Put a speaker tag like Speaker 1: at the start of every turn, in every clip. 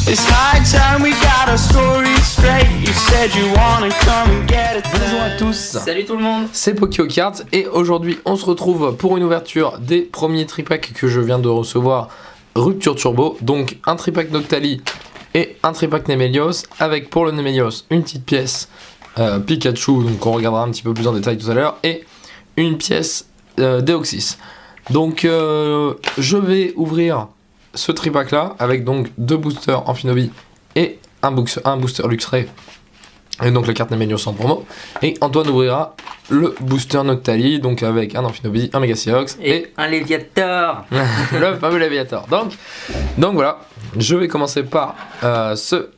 Speaker 1: It's high time we got our story straight. You said you wanna come and get it.
Speaker 2: Bonjour à tous.
Speaker 3: Salut tout le monde.
Speaker 2: C'est PokéoCards et aujourd'hui on se retrouve pour une ouverture des premiers tripacks que je viens de recevoir Rupture Turbo. Donc un tripack Noctali et un tripack Nemelios avec pour le Nemelios une petite pièce Pikachu, donc on regardera un petit peu plus en détail tout à l'heure, et une pièce Deoxys. Donc je vais ouvrir ce tripack là avec donc deux boosters Amphinobi et un booster Luxray et donc la carte Nemelios en promo, et Antoine ouvrira le booster Noctali donc avec un Amphinobi, un Mega Seox
Speaker 3: et un Léviator.
Speaker 2: Le fameux Léviator. Donc voilà, je vais commencer par ce.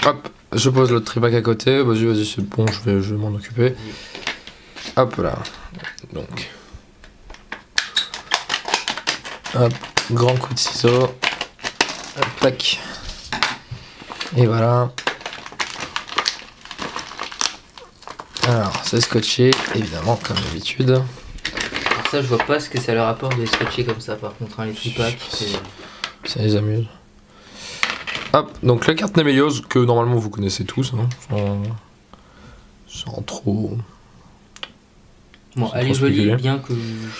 Speaker 2: Hop, je pose le tripack à côté. Vas-y, c'est bon, je vais m'en occuper. Hop là. Donc. Hop, grand coup de ciseau. Hop, tac. Et voilà. Alors, c'est scotché, évidemment, comme d'habitude.
Speaker 3: Alors ça, je vois pas ce que ça leur apporte de scotcher comme ça, par contre, hein, les tripacks.
Speaker 2: Ça les amuse. Hop, donc la carte Nemelios, que normalement vous connaissez tous, hein, sans trop...
Speaker 3: Bon, elle est jolie, bien que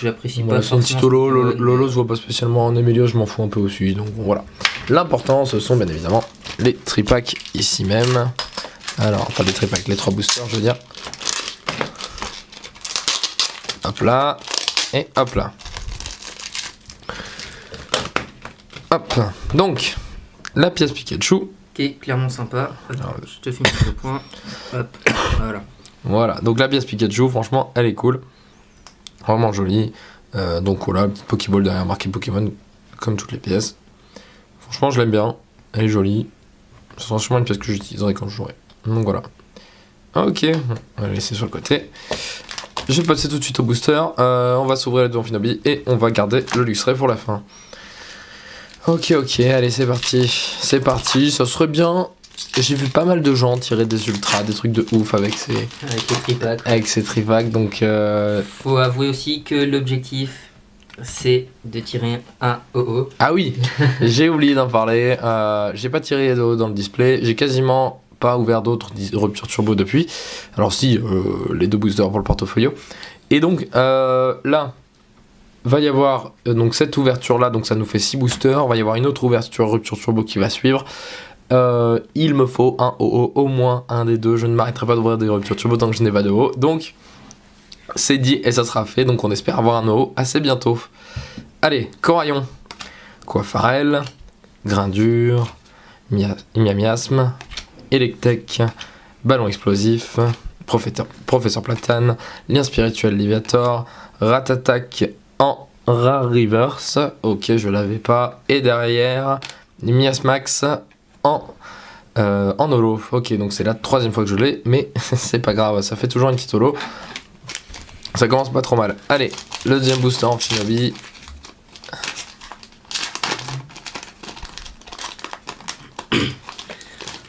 Speaker 3: j'apprécie pas.
Speaker 2: C'est un petit holo, Lolo se voit pas spécialement en Nemelios, je m'en fous un peu aussi, donc voilà. L'important, ce sont bien évidemment les tripacks ici même. Alors, enfin les tripacks, les trois boosters, je veux dire. Hop là, et hop là. Hop, donc, la pièce Pikachu.
Speaker 3: Qui est clairement sympa. Alors, je te filme le point. Hop, voilà.
Speaker 2: Voilà, donc la pièce Pikachu, franchement, elle est cool. Vraiment jolie. Donc voilà, petite Pokéball derrière marqué Pokémon, comme toutes les pièces. Franchement, je l'aime bien. Elle est jolie. Ce sera sûrement une pièce que j'utiliserai quand je jouerai. Donc voilà. Ok, on va la laisser sur le côté. Je vais passer tout de suite au booster. On va s'ouvrir les deux Amphinobi et on va garder le Luxray pour la fin. Ok, allez, c'est parti. Ça serait bien. J'ai vu pas mal de gens tirer des ultras, des trucs de ouf avec ces tripacks. Donc,
Speaker 3: faut avouer aussi que l'objectif, c'est de tirer un OO.
Speaker 2: Ah oui, j'ai oublié d'en parler. J'ai pas tiré d'OO dans le display. J'ai quasiment pas ouvert d'autres ruptures turbo depuis. Alors si, les deux boosters pour le portfolio. Et donc là, va y avoir donc cette ouverture là, donc ça nous fait 6 boosters. Va y avoir une autre ouverture rupture turbo qui va suivre. Il me faut un OO, au moins un des deux. Je ne m'arrêterai pas d'ouvrir des ruptures turbo tant que je n'ai pas de OO. Donc c'est dit et ça sera fait. Donc on espère avoir un OO assez bientôt. Allez, Coraillon, Coiffarel, Grindure, Miasme, Electek, Ballon Explosif, Professeur Platane, Lien Spirituel Léviator, Ratatak en Rare Reverse. Ok, je l'avais pas. Et derrière, Miasmax en holo. Ok, donc c'est la troisième fois que je l'ai, mais c'est pas grave, ça fait toujours une petite holo. Ça commence pas trop mal. Allez, le deuxième booster en Amphinobi.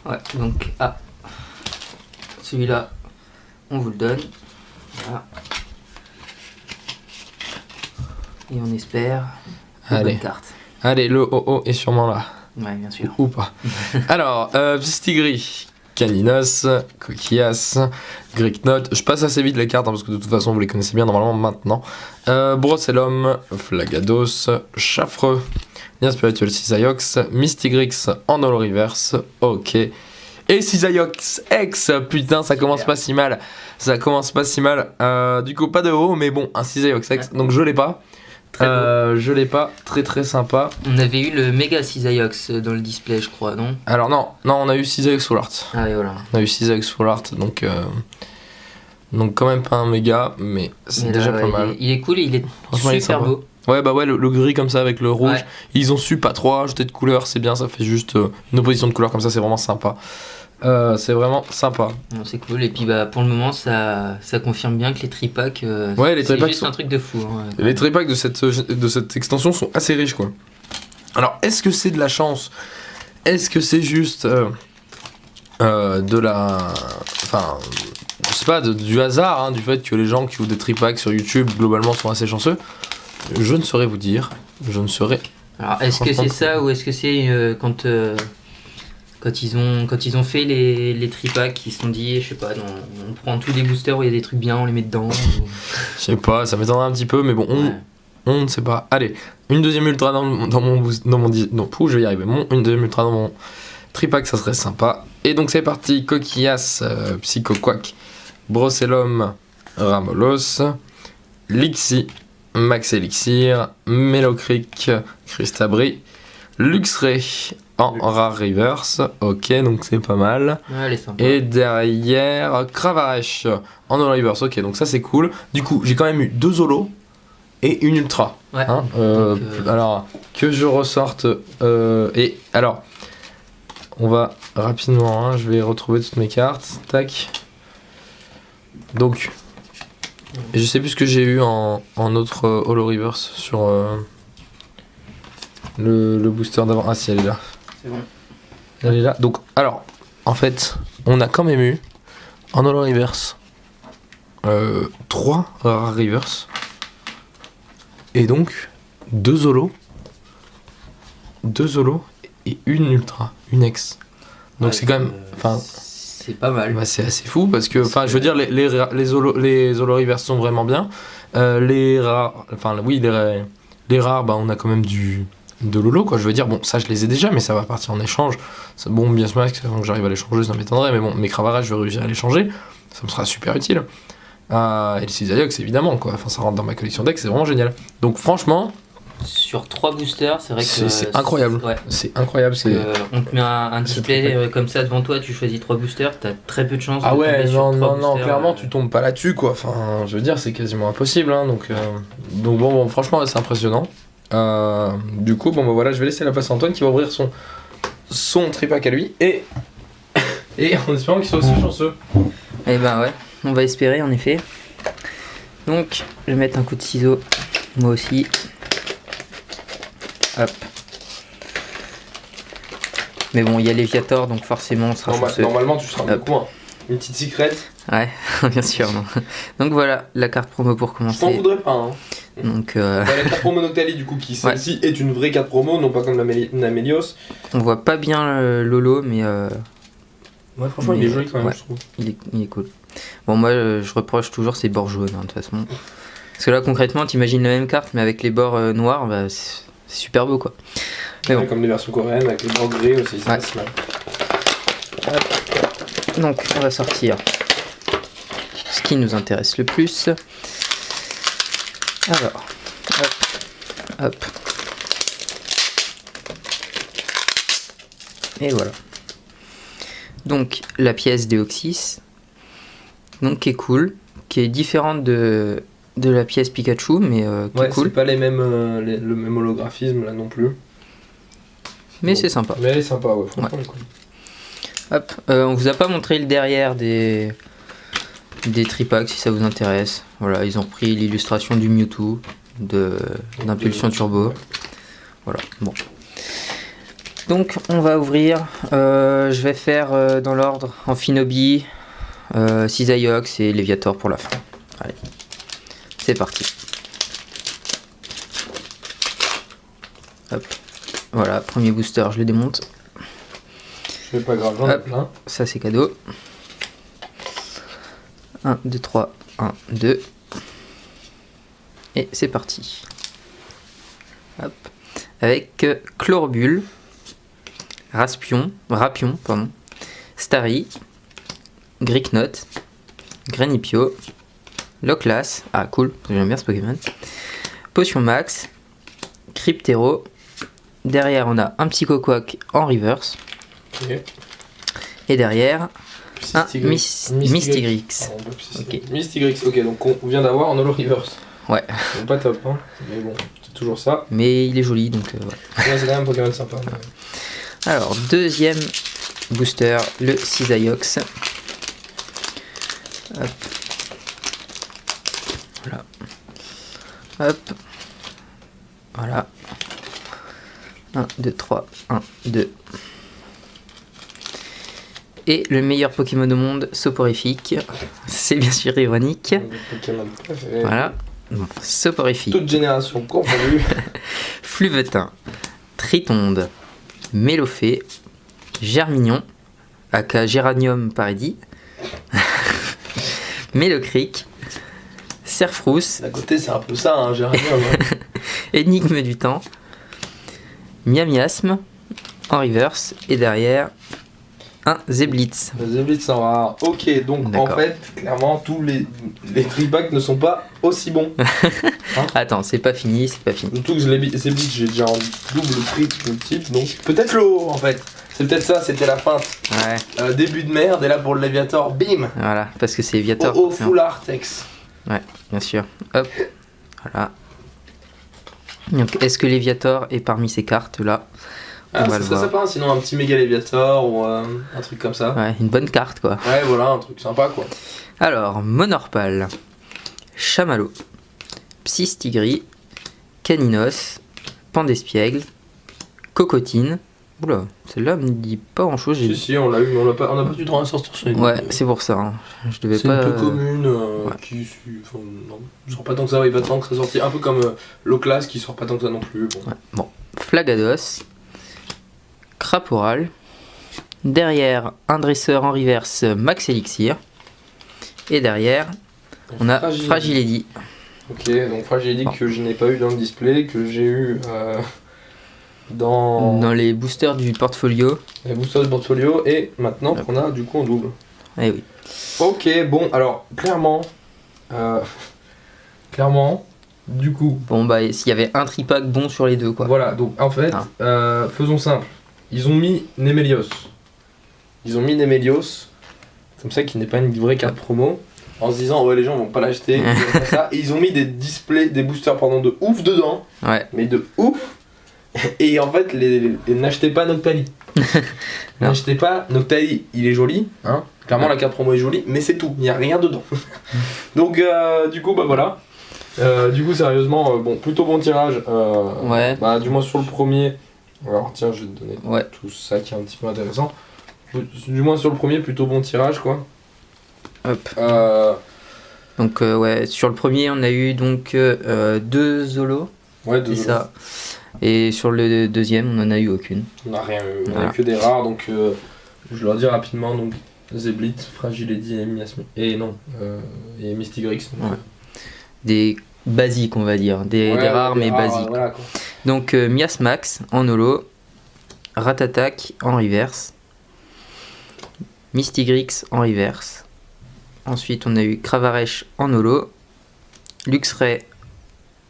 Speaker 3: Ouais, donc celui-là, on vous le donne. Voilà. Et on espère une bonne carte.
Speaker 2: Allez, le OO est sûrement là.
Speaker 3: Ouais, bien sûr.
Speaker 2: Ou pas. Alors, Pistigris, Caninos, Coquillas, Greeknot. Je passe assez vite les cartes, hein, parce que de toute façon vous les connaissez bien normalement maintenant. Brossellum, Flagados, Chaffreux, Lien Spirituel Cisaiox, Mystigrix en Holo Reverse. Ok. Et Cisaiox X, putain, ça commence pas si mal. Du coup, pas de haut, mais bon, un Cisaiox X, donc je l'ai pas. Je l'ai pas, très sympa.
Speaker 3: On avait eu le méga Cisaiox dans le display, je crois, non?
Speaker 2: Alors non, on a eu Cisaiox Full Art.
Speaker 3: Ah oui, voilà.
Speaker 2: On a eu Cisaiox Full Art, donc quand même pas un méga, mais c'est déjà pas mal.
Speaker 3: Il est cool, il est super beau.
Speaker 2: Ouais, le gris comme ça avec le rouge. Ouais. Ils ont su pas trop ajouter de couleurs, c'est bien, ça fait juste une opposition de couleurs comme ça, c'est vraiment sympa. C'est vraiment sympa.
Speaker 3: Non, c'est cool, et puis pour le moment ça confirme bien que les tripacks,
Speaker 2: c'est juste
Speaker 3: un truc de fou. Hein, ouais.
Speaker 2: Les tripacks de cette extension sont assez riches, quoi. Alors, est-ce que c'est de la chance? Est-ce que c'est juste de la... Enfin, je sais pas, du hasard, hein, du fait que les gens qui ouvrent des tripacks sur YouTube, globalement, sont assez chanceux? Je ne saurais vous dire. Je ne saurais
Speaker 3: Alors, est-ce que
Speaker 2: Franchement,
Speaker 3: c'est ça ou est-ce que c'est quand ils ont fait les tripacks, ils se sont dit, je sais pas, non, on prend tous les boosters où il y a des trucs bien, on les met dedans.
Speaker 2: Je sais pas, ça m'étonnerait un petit peu, mais bon,
Speaker 3: Ouais.
Speaker 2: on ne sait pas. Allez, une deuxième ultra dans mon boost, non, je vais y arriver. Une deuxième ultra dans mon tripack, ça serait sympa. Et donc c'est parti, Coquillas, Psycho Quack, Brocellum, Ramolos, Lixie, Max Elixir, Melocric, Christabri, Luxray en Rare Reverse. Ok, donc c'est pas mal.
Speaker 3: Ouais, elle est sympa.
Speaker 2: Et derrière, Cravaresh en Holo Reverse. Ok, donc ça c'est cool. Du coup, j'ai quand même eu 2 Holos et une Ultra.
Speaker 3: Ouais.
Speaker 2: Hein,
Speaker 3: Donc,
Speaker 2: alors, que je ressorte. Et alors, on va rapidement, hein, je vais retrouver toutes mes cartes. Tac. Donc, je sais plus ce que j'ai eu en autre Holo Reverse sur le booster d'avant. Ah si, elle est là.
Speaker 3: C'est bon.
Speaker 2: Elle est là. Donc, alors, en fait, on a quand même eu en Holo Reverse 3 Rare Reverse. Et donc, 2 Holos. 2 Holos et une Ultra, une Ex. Donc
Speaker 3: Ouais,
Speaker 2: c'est quand même. Enfin,
Speaker 3: c'est pas mal.
Speaker 2: bah, c'est assez fou parce que. Enfin, je veux dire, les Holo Reverse sont vraiment bien. Les rares. Enfin, oui, les rares, bah, on a quand même de Lolo, quoi. Je veux dire, bon, ça je les ai déjà, mais ça va partir en échange. Ça, bon, bien sûr, avant que j'arrive à les changer, ça m'étonnerait, mais bon, mes Cravaresh, je vais réussir à les changer. Ça me sera super utile. Et le Cisaiox, évidemment, quoi. Enfin, ça rentre dans ma collection decks, c'est vraiment génial. Donc, franchement,
Speaker 3: Sur 3 boosters, c'est vrai que
Speaker 2: c'est incroyable.
Speaker 3: Ouais.
Speaker 2: C'est incroyable. C'est...
Speaker 3: On te met un display comme ça devant toi, tu choisis 3 boosters, t'as très peu de chances
Speaker 2: Ah
Speaker 3: de
Speaker 2: ouais,
Speaker 3: tomber sur
Speaker 2: non,
Speaker 3: 3
Speaker 2: non, non,
Speaker 3: boosters,
Speaker 2: clairement, tu tombes pas là-dessus, quoi. Enfin, je veux dire, c'est quasiment impossible, hein. Donc bon, franchement, c'est impressionnant. Du coup, bon, bah voilà, je vais laisser la place à Antoine qui va ouvrir son tripack à lui et en espérant qu'il soit aussi chanceux.
Speaker 3: Eh ben ouais, on va espérer en effet. Donc, je vais mettre un coup de ciseau, moi aussi. Hop. Mais bon, il y a Léviator, donc forcément on sera chanceux.
Speaker 2: Normalement, tu seras
Speaker 3: Hop.
Speaker 2: beaucoup, hein. Une petite secret.
Speaker 3: Ouais, bien sûr. Non. Donc voilà, la carte promo pour
Speaker 2: Je t'en
Speaker 3: commencer.
Speaker 2: voudrais pas, hein.
Speaker 3: Donc
Speaker 2: La carte promo Noctali, du coup, qui celle-ci est une vraie carte promo, non pas comme la Melios.
Speaker 3: on voit pas bien Lolo, mais
Speaker 2: Ouais, franchement, il est joli quand même,
Speaker 3: Ouais.
Speaker 2: je trouve.
Speaker 3: il est cool. Bon, moi je reproche toujours ces bords jaunes, hein, de toute façon. Parce que là concrètement, t'imagines la même carte, mais avec les bords noirs, bah, c'est super beau quoi. Mais
Speaker 2: Ouais,
Speaker 3: bon.
Speaker 2: comme les versions coréennes, avec les bords gris aussi,
Speaker 3: Ouais.
Speaker 2: c'est mal.
Speaker 3: Donc on va sortir ce qui nous intéresse le plus. Alors, hop. Et voilà. Donc la pièce Deoxys, donc qui est cool, qui est différente de la pièce Pikachu, mais qui
Speaker 2: Ouais,
Speaker 3: est cool.
Speaker 2: c'est pas les mêmes, le même holographisme là non plus.
Speaker 3: Mais
Speaker 2: Bon.
Speaker 3: c'est sympa.
Speaker 2: Mais elle est sympa, ouais, franchement, elle est cool.
Speaker 3: Hop, on vous a pas montré le derrière des tripacks si ça vous intéresse. Voilà, ils ont repris l'illustration du Mewtwo d'Impulsion Turbo.
Speaker 2: Ouais.
Speaker 3: Voilà, bon. Donc on va ouvrir, je vais faire dans l'ordre Amphinobi, Cisaiox et Léviator pour la fin. Allez, c'est parti. Hop, voilà, premier booster, je le démonte.
Speaker 2: C'est pas grave, j'en ai
Speaker 3: Hop.
Speaker 2: plein.
Speaker 3: Ça c'est cadeau. 1, 2, 3, 1, 2. Et c'est parti. Hop. Avec Chlorobule, Rapion, pardon, Starry, Gricknot, Granipio, Loclas, ah cool, j'aime bien ce Pokémon, Potion Max, Cryptero, derrière on a un Psycho Quack en reverse,
Speaker 2: Ok.
Speaker 3: et derrière un
Speaker 2: Mystigrix.
Speaker 3: Mystigrix.
Speaker 2: Pardon, pas
Speaker 3: Ok.
Speaker 2: Mystigrix, ok, donc on vient d'avoir en Holo Reverse.
Speaker 3: Ouais,
Speaker 2: Donc pas top, hein. Mais bon, c'est toujours ça.
Speaker 3: mais il est joli donc voilà.
Speaker 2: Ouais, c'est quand même un Pokémon sympa. mais-
Speaker 3: Alors, deuxième booster, le Cisaiox. Hop. Voilà. Hop. Voilà. 1, 2, 3, 1, 2. Et le meilleur Pokémon au monde, Soporifique. C'est bien sûr ironique.
Speaker 2: Un des Pokémon préférés.
Speaker 3: Voilà. Bon, Soporifique.
Speaker 2: Toute génération confondue.
Speaker 3: Fluvetin. Tritonde, Mélofée, Germignon, aka Géranium Paradis, Mélocric, Cerfrousse,
Speaker 2: D'à côté, c'est un peu ça, hein, j'ai rien.
Speaker 3: Énigme du temps, Miamiasme en reverse et derrière un Zeblitz.
Speaker 2: Zeblitz en rare. Ok, donc en
Speaker 3: D'accord.
Speaker 2: fait, clairement, tous les tripacks ne sont pas aussi bons.
Speaker 3: Attends, c'est pas fini, c'est pas fini.
Speaker 2: Surtout que Zeblitz, j'ai déjà en double triple multiple, donc peut-être le haut en fait. C'est peut-être ça, c'était la feinte.
Speaker 3: Ouais,
Speaker 2: Début de merde, et là pour le Léviator, bim.
Speaker 3: voilà, parce que c'est Viator.
Speaker 2: Oh, full Artex.
Speaker 3: Ouais, bien sûr. Hop, voilà. Donc, est-ce que Léviator est parmi ces cartes là?
Speaker 2: Ah,
Speaker 3: On va
Speaker 2: ça
Speaker 3: le
Speaker 2: serait
Speaker 3: voir.
Speaker 2: sympa, sinon un petit méga Léviator ou un truc comme ça.
Speaker 3: Ouais, une bonne carte quoi.
Speaker 2: Ouais, voilà, un truc sympa quoi.
Speaker 3: Alors, Monorpal, Chamallow, Psystigris, Caninos, Pandespiègle, Cocotine. Oula, celle-là me dit pas grand chose.
Speaker 2: Si, on l'a eu, mais on n'a pas du droit à sortir sur les
Speaker 3: Ouais, c'est pour ça. Hein. Je devais
Speaker 2: C'est
Speaker 3: pas.
Speaker 2: un peu commune,
Speaker 3: ouais.
Speaker 2: qui enfin, non, sort pas tant que ça, il va tant que ça sortit. Un peu comme l'Oclas qui sort pas tant que ça non plus. Bon.
Speaker 3: Ouais, bon. Flagados, Craporal, derrière un dresseur en reverse Max Elixir, et derrière on a Fragiledy.
Speaker 2: Ok, donc Fragiledy
Speaker 3: Bon.
Speaker 2: que je n'ai pas eu dans le display, que j'ai eu dans
Speaker 3: les boosters du portfolio.
Speaker 2: les boosters de portfolio, et maintenant
Speaker 3: Yep.
Speaker 2: qu'on a du coup en double.
Speaker 3: Eh oui.
Speaker 2: Ok, bon, alors clairement, du coup,
Speaker 3: Bon bah s'il y avait un tripack bon sur les deux quoi.
Speaker 2: voilà, donc en fait, faisons simple. Ils ont mis Nemelios. Comme ça, qui n'est pas une vraie carte promo. En se disant, ouais, les gens vont pas l'acheter. ils aiment pas ça. Et ils ont mis des displays, des boosters, pardon, de ouf dedans.
Speaker 3: Ouais.
Speaker 2: Mais de ouf. Et en fait, n'achetez pas Noctali. N'achetez pas Noctali, il est joli. Hein. Clairement, la carte promo est jolie, mais c'est tout. Il n'y a rien dedans. Donc, du coup, bah voilà. Du coup, sérieusement, bon, plutôt bon tirage.
Speaker 3: Ouais.
Speaker 2: Bah, du moins sur le premier. Alors, tiens, je vais te donner
Speaker 3: Ouais.
Speaker 2: tout ça qui est un petit peu intéressant. Du moins sur le premier, plutôt bon tirage, quoi.
Speaker 3: Hop.
Speaker 2: Euh,
Speaker 3: Donc ouais, sur le premier on a eu donc 2 Zolos,
Speaker 2: ouais,
Speaker 3: c'est
Speaker 2: deux.
Speaker 3: ça. Et sur le deuxième on en a eu aucune.
Speaker 2: On n'a rien eu. On a
Speaker 3: Voilà.
Speaker 2: que des rares, donc je leur dis rapidement. Donc, Zeblitz, Fragiledy et Miasme. Et non, et Mystigrix. Donc,
Speaker 3: Ouais. Des basiques on va dire, des rares mais basiques.
Speaker 2: Voilà, quoi.
Speaker 3: Donc Miasmax en holo, Ratatak en reverse, Mystigrix en reverse. Ensuite on a eu Cravaresh en holo, Luxray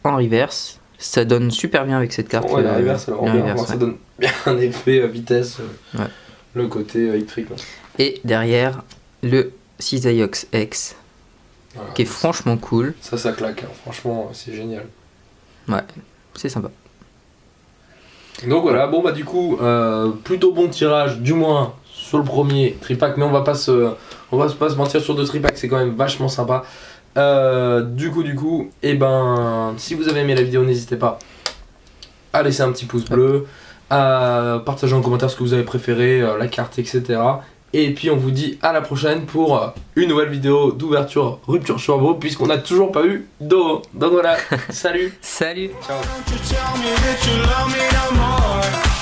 Speaker 3: en reverse. Ça donne super bien avec cette carte.
Speaker 2: Ouais, la reverse, elle rend
Speaker 3: la
Speaker 2: bien.
Speaker 3: reverse,
Speaker 2: Moi, ça
Speaker 3: ouais.
Speaker 2: donne bien un effet vitesse.
Speaker 3: Ouais.
Speaker 2: Le côté électrique. Là.
Speaker 3: Et derrière le Cisaiox X
Speaker 2: Voilà.
Speaker 3: qui est franchement cool.
Speaker 2: Ça claque. Hein. Franchement, c'est génial.
Speaker 3: C'est sympa.
Speaker 2: Donc voilà, bon bah du coup, plutôt bon tirage, du moins sur le premier tripack, mais on va pas se mentir, sur deux tripacks, c'est quand même vachement sympa. Du coup, et ben, si vous avez aimé la vidéo, n'hésitez pas à laisser un petit pouce bleu, à partager en commentaire ce que vous avez préféré, la carte, etc. Et puis on vous dit à la prochaine pour une nouvelle vidéo d'ouverture rupture turbo, puisqu'on n'a toujours pas eu d'eau. Donc voilà, salut,
Speaker 3: Salut.
Speaker 2: ciao.
Speaker 1: Don't you tell me that you love me no more.